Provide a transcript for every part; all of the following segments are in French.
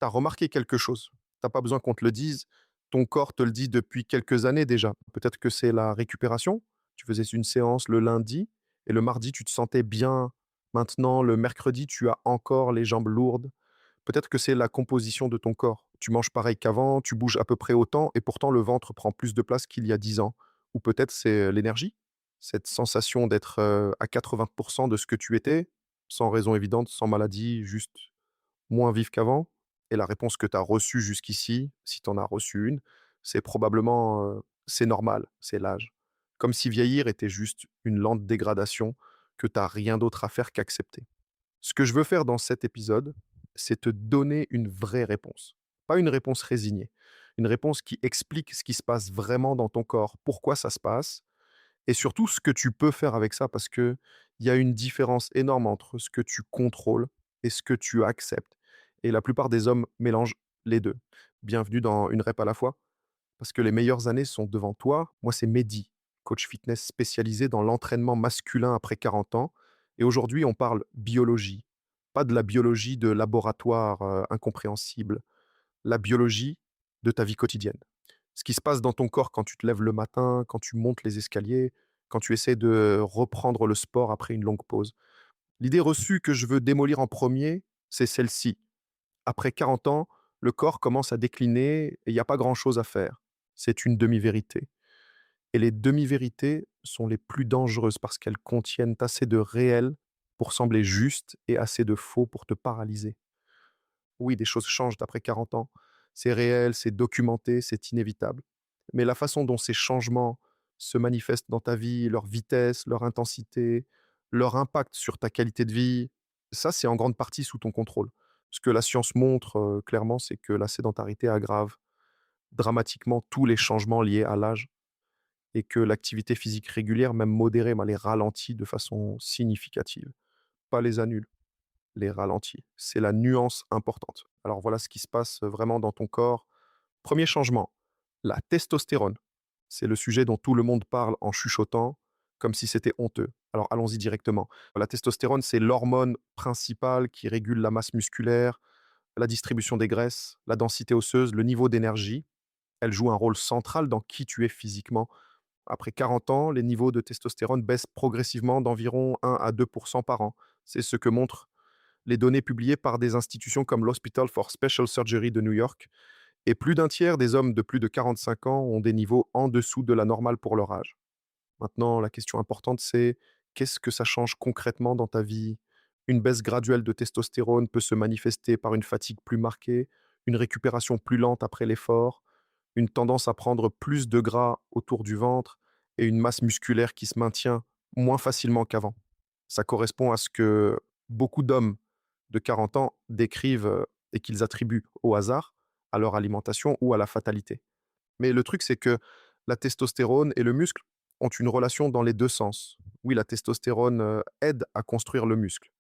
tu as remarqué quelque chose. Tu as pas besoin qu'on te le dise, ton corps te le dit depuis quelques années déjà. Peut-être que c'est la récupération, tu faisais une séance le lundi et le mardi, tu te sentais bien. Maintenant, le mercredi, tu as encore les jambes lourdes. Peut-être que c'est la composition de ton corps. Tu manges pareil qu'avant, tu bouges à peu près autant et pourtant le ventre prend plus de place qu'il y a 10 ans. Ou peut-être c'est l'énergie, cette sensation d'être, à 80 de ce que tu étais, sans raison évidente, sans maladie, juste moins vif qu'avant. Et la réponse que tu as reçue jusqu'ici, si tu en as reçu une, c'est probablement, «C'est normal, c'est l'âge». Comme si vieillir était juste une lente dégradation que tu as rien d'autre à faire qu'accepter. Ce que je veux faire dans cet épisode, c'est te donner une vraie réponse. Pas une réponse résignée. Une réponse qui explique ce qui se passe vraiment dans ton corps, pourquoi ça se passe et surtout ce que tu peux faire avec ça parce qu'il y a une différence énorme entre ce que tu contrôles et ce que tu acceptes et la plupart des hommes mélangent les 2. Bienvenue dans Une rep à la fois, parce que les meilleures années sont devant toi. Moi, c'est Mehdi, coach fitness spécialisé dans l'entraînement masculin après 40 ans. Et aujourd'hui, on parle biologie. Pas de la biologie de laboratoire incompréhensible, la biologie de ta vie quotidienne. Ce qui se passe dans ton corps quand tu te lèves le matin, quand tu montes les escaliers, quand tu essaies de reprendre le sport après une longue pause. L'idée reçue que je veux démolir en premier, c'est celle-ci. Après 40 ans, le corps commence à décliner et il n'y a pas grand-chose à faire. C'est une demi-vérité. Et les demi-vérités sont les plus dangereuses parce qu'elles contiennent assez de réel pour sembler justes et assez de faux pour te paralyser. Oui, des choses changent après 40 ans. C'est réel, c'est documenté, c'est inévitable. Mais la façon dont ces changements se manifestent dans ta vie, leur vitesse, leur intensité, leur impact sur ta qualité de vie, ça, c'est en grande partie sous ton contrôle. Ce que la science montre clairement, c'est que la sédentarité aggrave dramatiquement tous les changements liés à l'âge et que l'activité physique régulière, même modérée, les ralentit de façon significative. Pas les annule, les ralentit. C'est la nuance importante. Alors voilà ce qui se passe vraiment dans ton corps. Premier changement, la testostérone. C'est le sujet dont tout le monde parle en chuchotant, comme si c'était honteux. Alors allons-y directement. La testostérone, c'est l'hormone principale qui régule la masse musculaire, la distribution des graisses, la densité osseuse, le niveau d'énergie. Elle joue un rôle central dans qui tu es physiquement. Après 40 ans, les niveaux de testostérone baissent progressivement d'environ 1 à 2 par an. C'est ce que montrent les données publiées par des institutions comme l'Hospital for Special Surgery de New York. Et plus d'un tiers des hommes de plus de 45 ans ont des niveaux en dessous de la normale pour leur âge. Maintenant, la question importante, c'est qu'est-ce que ça change concrètement dans ta vie? Une baisse graduelle de testostérone peut se manifester par une fatigue plus marquée, une récupération plus lente après l'effort, une tendance à prendre plus de gras autour du ventre et une masse musculaire qui se maintient moins facilement qu'avant. Ça correspond à ce que beaucoup d'hommes de 40 ans décrivent et qu'ils attribuent au hasard, à leur alimentation ou à la fatalité. Mais le truc, c'est que la testostérone et le muscle ont une relation dans les 2 sens. Oui, la testostérone, aide à construire le muscle,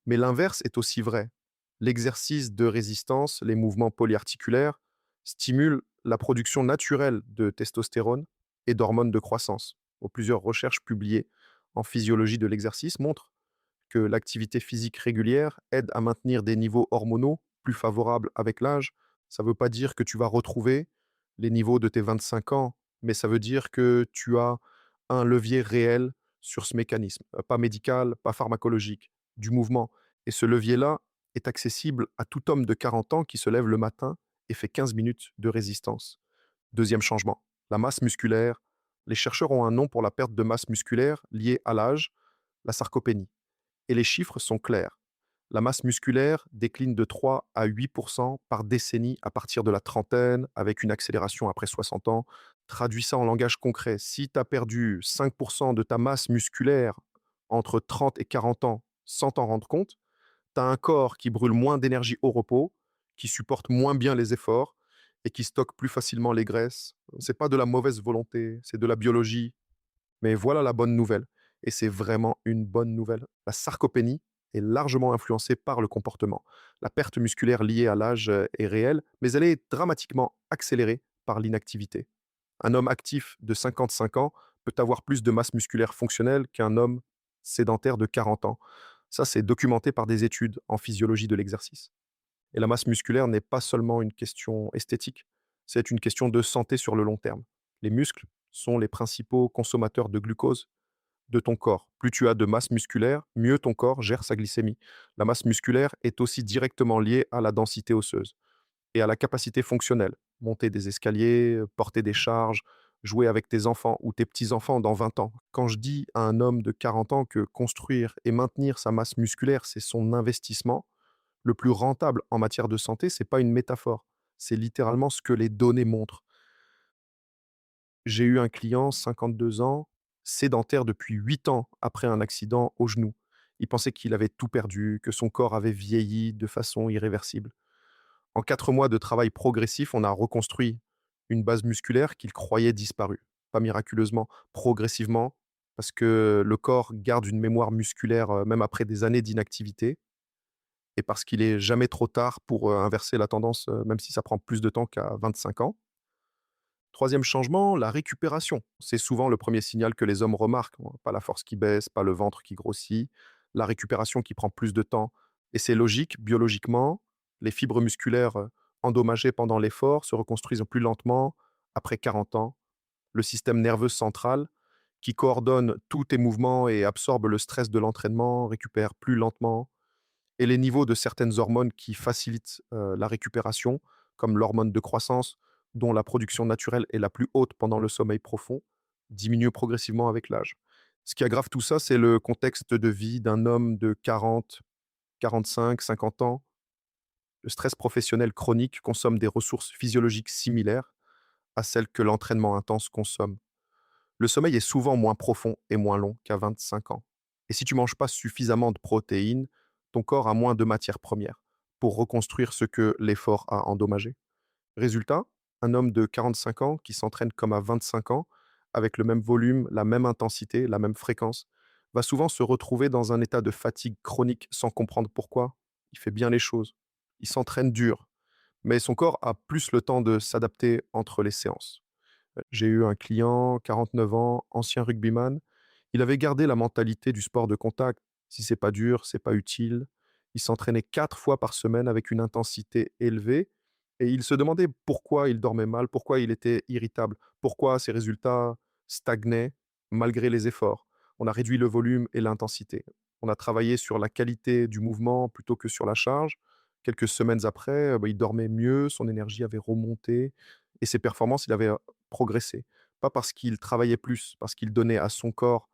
mais l'inverse est aussi vrai. L'exercice de résistance, les mouvements polyarticulaires, stimulent la production naturelle de testostérone et d'hormones de croissance. Plusieurs recherches publiées en physiologie de l'exercice montrent que l'activité physique régulière aide à maintenir des niveaux hormonaux plus favorables avec l'âge. Ça ne veut pas dire que tu vas retrouver les niveaux de tes 25 ans, mais ça veut dire que tu as un levier réel sur ce mécanisme, pas médical, pas pharmacologique, du mouvement. Et ce levier-là est accessible à tout homme de 40 ans qui se lève le matin et fait 15 minutes de résistance. Deuxième changement, la masse musculaire. Les chercheurs ont un nom pour la perte de masse musculaire liée à l'âge, la sarcopénie. Et les chiffres sont clairs. La masse musculaire décline de 3 à 8 par décennie à partir de la trentaine, avec une accélération après 60 ans. Traduis ça en langage concret. Si tu as perdu 5 de ta masse musculaire entre 30 et 40 ans sans t'en rendre compte, tu as un corps qui brûle moins d'énergie au repos, qui supporte moins bien les efforts et qui stocke plus facilement les graisses. C'est pas de la mauvaise volonté, c'est de la biologie, mais voilà la bonne nouvelle, et c'est vraiment une bonne nouvelle. La sarcopénie est largement influencée par le comportement. La perte musculaire liée à l'âge est réelle, mais elle est dramatiquement accélérée par l'inactivité. Un homme actif de 55 ans peut avoir plus de masse musculaire fonctionnelle qu'un homme sédentaire de 40 ans. Ça, c'est documenté par des études en physiologie de l'exercice. Et la masse musculaire n'est pas seulement une question esthétique, c'est une question de santé sur le long terme. Les muscles sont les principaux consommateurs de glucose de ton corps. Plus tu as de masse musculaire, mieux ton corps gère sa glycémie. La masse musculaire est aussi directement liée à la densité osseuse et à la capacité fonctionnelle. Monter des escaliers, porter des charges, jouer avec tes enfants ou tes petits-enfants dans 20 ans. Quand je dis à un homme de 40 ans que construire et maintenir sa masse musculaire, c'est son investissement le plus rentable en matière de santé, c'est pas une métaphore. C'est littéralement ce que les données montrent. J'ai eu un client, 52 ans, sédentaire depuis 8 ans après un accident au genou. Il pensait qu'il avait tout perdu, que son corps avait vieilli de façon irréversible. En 4 mois de travail progressif, on a reconstruit une base musculaire qu'il croyait disparue. Pas miraculeusement, progressivement, parce que le corps garde une mémoire musculaire, même après des années d'inactivité et parce qu'il est jamais trop tard pour, inverser la tendance, même si ça prend plus de temps qu'à 25 ans. Troisième changement, la récupération. C'est souvent le premier signal que les hommes remarquent, hein. Pas la force qui baisse, pas le ventre qui grossit, la récupération qui prend plus de temps. Et c'est logique, biologiquement, les fibres musculaires endommagées pendant l'effort se reconstruisent plus lentement après 40 ans. Le système nerveux central, qui coordonne tous tes mouvements et absorbe le stress de l'entraînement, récupère plus lentement et les niveaux de certaines hormones qui facilitent, la récupération, comme l'hormone de croissance, dont la production naturelle est la plus haute pendant le sommeil profond, diminuent progressivement avec l'âge. Ce qui aggrave tout ça, c'est le contexte de vie d'un homme de 40, 45, 50 ans. Le stress professionnel chronique consomme des ressources physiologiques similaires à celles que l'entraînement intense consomme. Le sommeil est souvent moins profond et moins long qu'à 25 ans. Et si tu manges pas suffisamment de protéines, ton corps a moins de matières premières pour reconstruire ce que l'effort a endommagé. Résultat, un homme de 45 ans qui s'entraîne comme à 25 ans, avec le même volume, la même intensité, la même fréquence, va souvent se retrouver dans un état de fatigue chronique sans comprendre pourquoi. Il fait bien les choses. Il s'entraîne dur, mais son corps a plus le temps de s'adapter entre les séances. J'ai eu un client, 49 ans, ancien rugbyman. Il avait gardé la mentalité du sport de contact. Si c'est pas dur, c'est pas utile. Il s'entraînait 4 fois par semaine avec une intensité élevée et il se demandait pourquoi il dormait mal, pourquoi il était irritable, pourquoi ses résultats stagnaient malgré les efforts. On a réduit le volume et l'intensité. On a travaillé sur la qualité du mouvement plutôt que sur la charge. Quelques semaines après, il dormait mieux, son énergie avait remonté et ses performances, il avait progresser. Pas parce qu'il travaillait plus, parce qu'il donnait à son corps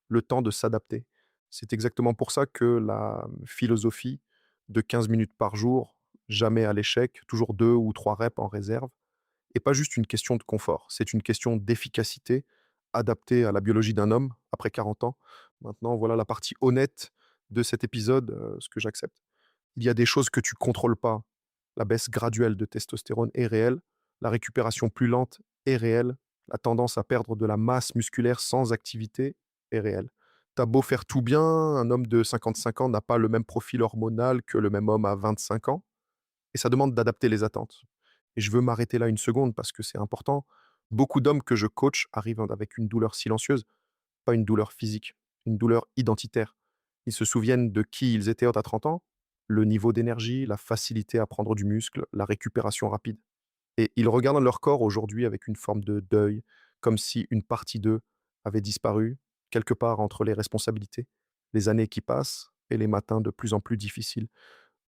le temps de s'adapter. C'est exactement pour ça que la philosophie de 15 minutes par jour, jamais à l'échec, toujours 2 ou 3 reps en réserve, est pas juste une question de confort, c'est une question d'efficacité adaptée à la biologie d'un homme après 40 ans. Maintenant, voilà la partie honnête de cet épisode, ce que j'accepte. Il y a des choses que tu contrôles pas. La baisse graduelle de testostérone est réelle, la récupération plus lente est réelle, la tendance à perdre de la masse musculaire sans activité est réelle. Tu as beau faire tout bien, un homme de 55 ans n'a pas le même profil hormonal que le même homme à 25 ans et ça demande d'adapter les attentes. Et je veux m'arrêter là une seconde parce que c'est important. Beaucoup d'hommes que je coach arrivent avec une douleur silencieuse, pas une douleur physique, une douleur identitaire. Ils se souviennent de qui ils étaient à 30 ans, le niveau d'énergie, la facilité à prendre du muscle, la récupération rapide. Et ils regardent leur corps aujourd'hui avec une forme de deuil, comme si une partie d'eux avait disparu, quelque part entre les responsabilités, les années qui passent et les matins de plus en plus difficiles.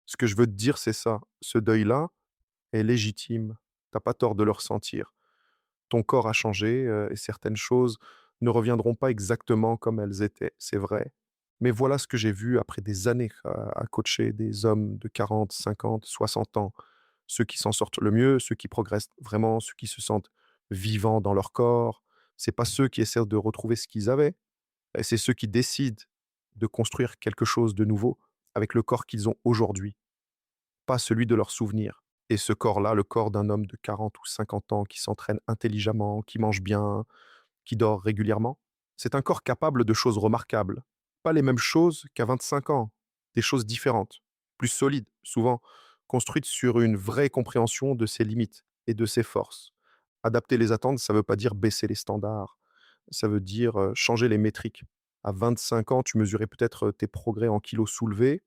Ce que je veux te dire, c'est ça, ce deuil-là est légitime. T'as pas tort de le ressentir. Ton corps a changé, et certaines choses ne reviendront pas exactement comme elles étaient, c'est vrai. Mais voilà ce que j'ai vu après des années à coacher des hommes de 40, 50, 60 ans. Ceux qui s'en sortent le mieux, ceux qui progressent vraiment, ceux qui se sentent vivants dans leur corps. C'est pas ceux qui essaient de retrouver ce qu'ils avaient, et c'est ceux qui décident de construire quelque chose de nouveau avec le corps qu'ils ont aujourd'hui, pas celui de leurs souvenirs. Et ce corps-là, le corps d'un homme de 40 ou 50 ans qui s'entraîne intelligemment, qui mange bien, qui dort régulièrement, c'est un corps capable de choses remarquables. Pas les mêmes choses qu'à 25 ans, des choses différentes, plus solides, souvent construites sur une vraie compréhension de ses limites et de ses forces. Adapter les attentes, ça ne veut pas dire baisser les standards, ça veut dire changer les métriques. À 25 ans, tu mesurais peut-être tes progrès en kilos soulevés.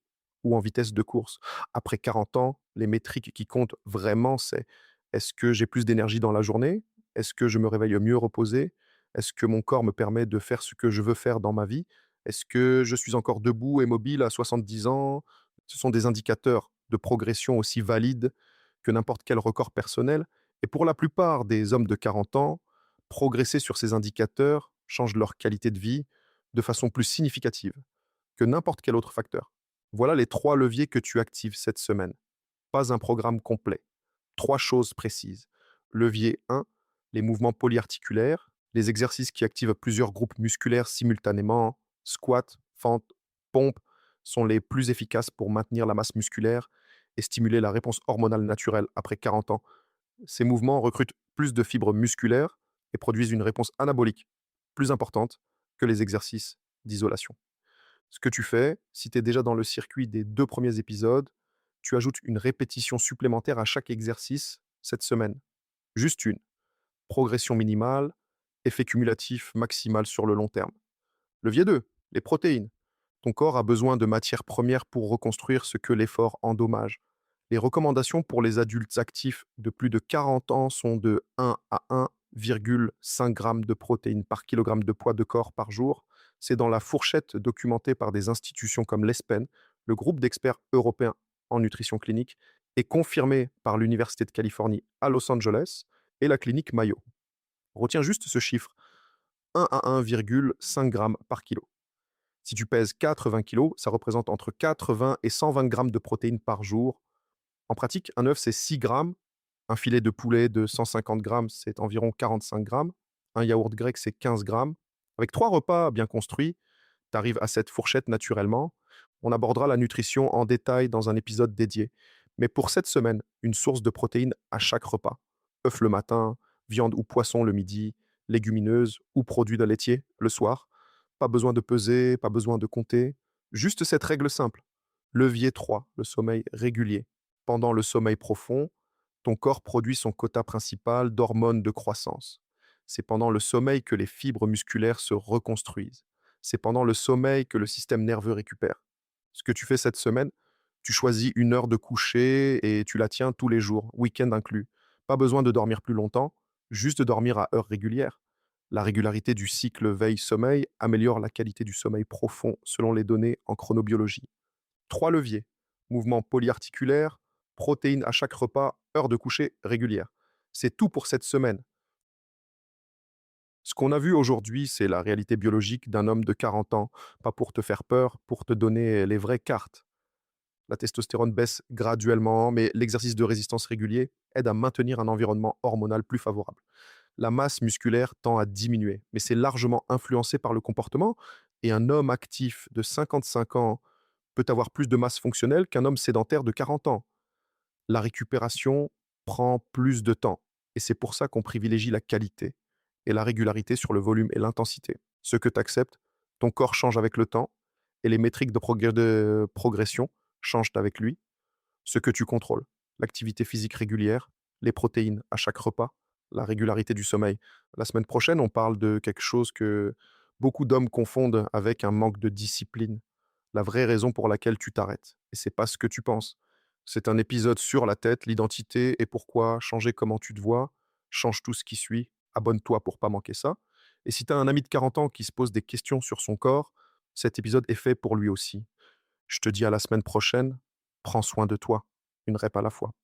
ou en vitesse de course. Après 40 ans, les métriques qui comptent vraiment, c'est: est-ce que j'ai plus d'énergie dans la journée? Est-ce que je me réveille mieux reposé? Est-ce que mon corps me permet de faire ce que je veux faire dans ma vie? Est-ce que je suis encore debout et mobile à 70 ans? Ce sont des indicateurs de progression aussi valides que n'importe quel record personnel, et pour la plupart des hommes de 40 ans, progresser sur ces indicateurs change leur qualité de vie de façon plus significative que n'importe quel autre facteur. Voilà les 3 leviers que tu actives cette semaine. Pas un programme complet. 3 choses précises. Levier 1, les mouvements polyarticulaires, les exercices qui activent plusieurs groupes musculaires simultanément, squat, fente, pompe, sont les plus efficaces pour maintenir la masse musculaire et stimuler la réponse hormonale naturelle après 40 ans. Ces mouvements recrutent plus de fibres musculaires et produisent une réponse anabolique plus importante que les exercices d'isolation. Ce que tu fais, si tu es déjà dans le circuit des 2 premiers épisodes, tu ajoutes une répétition supplémentaire à chaque exercice cette semaine. Juste une. Progression minimale, effet cumulatif maximal sur le long terme. Levier 2, les protéines. Ton corps a besoin de matières premières pour reconstruire ce que l'effort endommage. Les recommandations pour les adultes actifs de plus de 40 ans sont de 1 à 1,5 g de protéines par kilogramme de poids de corps par jour. C'est dans la fourchette documentée par des institutions comme l'ESPEN, le groupe d'experts européens en nutrition clinique, et confirmée par l'Université de Californie à Los Angeles et la clinique Mayo. Retiens juste ce chiffre, 1 à 1,5 g par kilo. Si tu pèses 80 kilos, ça représente entre 80 et 120 grammes de protéines par jour. En pratique, un œuf, c'est 6 grammes. Un filet de poulet de 150 grammes, c'est environ 45 grammes. Un yaourt grec, c'est 15 grammes. Avec 3 repas bien construits, tu arrives à cette fourchette naturellement. On abordera la nutrition en détail dans un épisode dédié. Mais pour cette semaine, une source de protéines à chaque repas. Œuf le matin, viande ou poisson le midi, légumineuses ou produits de laitier le soir. Pas besoin de peser, pas besoin de compter. Juste cette règle simple. Levier 3, le sommeil régulier. Pendant le sommeil profond, ton corps produit son quota principal d'hormones de croissance. C'est pendant le sommeil que les fibres musculaires se reconstruisent. C'est pendant le sommeil que le système nerveux récupère. Ce que tu fais cette semaine, tu choisis une heure de coucher et tu la tiens tous les jours, week-end inclus. Pas besoin de dormir plus longtemps, juste de dormir à heure régulière. La régularité du cycle veille-sommeil améliore la qualité du sommeil profond selon les données en chronobiologie. 3 leviers: mouvement polyarticulaire, protéines à chaque repas, heure de coucher régulière. C'est tout pour cette semaine. Ce qu'on a vu aujourd'hui, c'est la réalité biologique d'un homme de 40 ans, pas pour te faire peur, pour te donner les vraies cartes. La testostérone baisse graduellement, mais l'exercice de résistance régulier aide à maintenir un environnement hormonal plus favorable. La masse musculaire tend à diminuer, mais c'est largement influencé par le comportement, et un homme actif de 55 ans peut avoir plus de masse fonctionnelle qu'un homme sédentaire de 40 ans. La récupération prend plus de temps, et c'est pour ça qu'on privilégie la qualité et la régularité sur le volume et l'intensité. Ce que tu acceptes, ton corps change avec le temps et les métriques de progression changent avec lui. Ce que tu contrôles, l'activité physique régulière, les protéines à chaque repas, la régularité du sommeil. La semaine prochaine, on parle de quelque chose que beaucoup d'hommes confondent avec un manque de discipline. La vraie raison pour laquelle tu t'arrêtes. Et c'est pas ce que tu penses. C'est un épisode sur la tête, l'identité et pourquoi changer comment tu te vois. Change tout ce qui suit. Abonne-toi pour pas manquer ça. Et si tu as un ami de 40 ans qui se pose des questions sur son corps, cet épisode est fait pour lui aussi. Je te dis à la semaine prochaine. Prends soin de toi, une rep à la fois.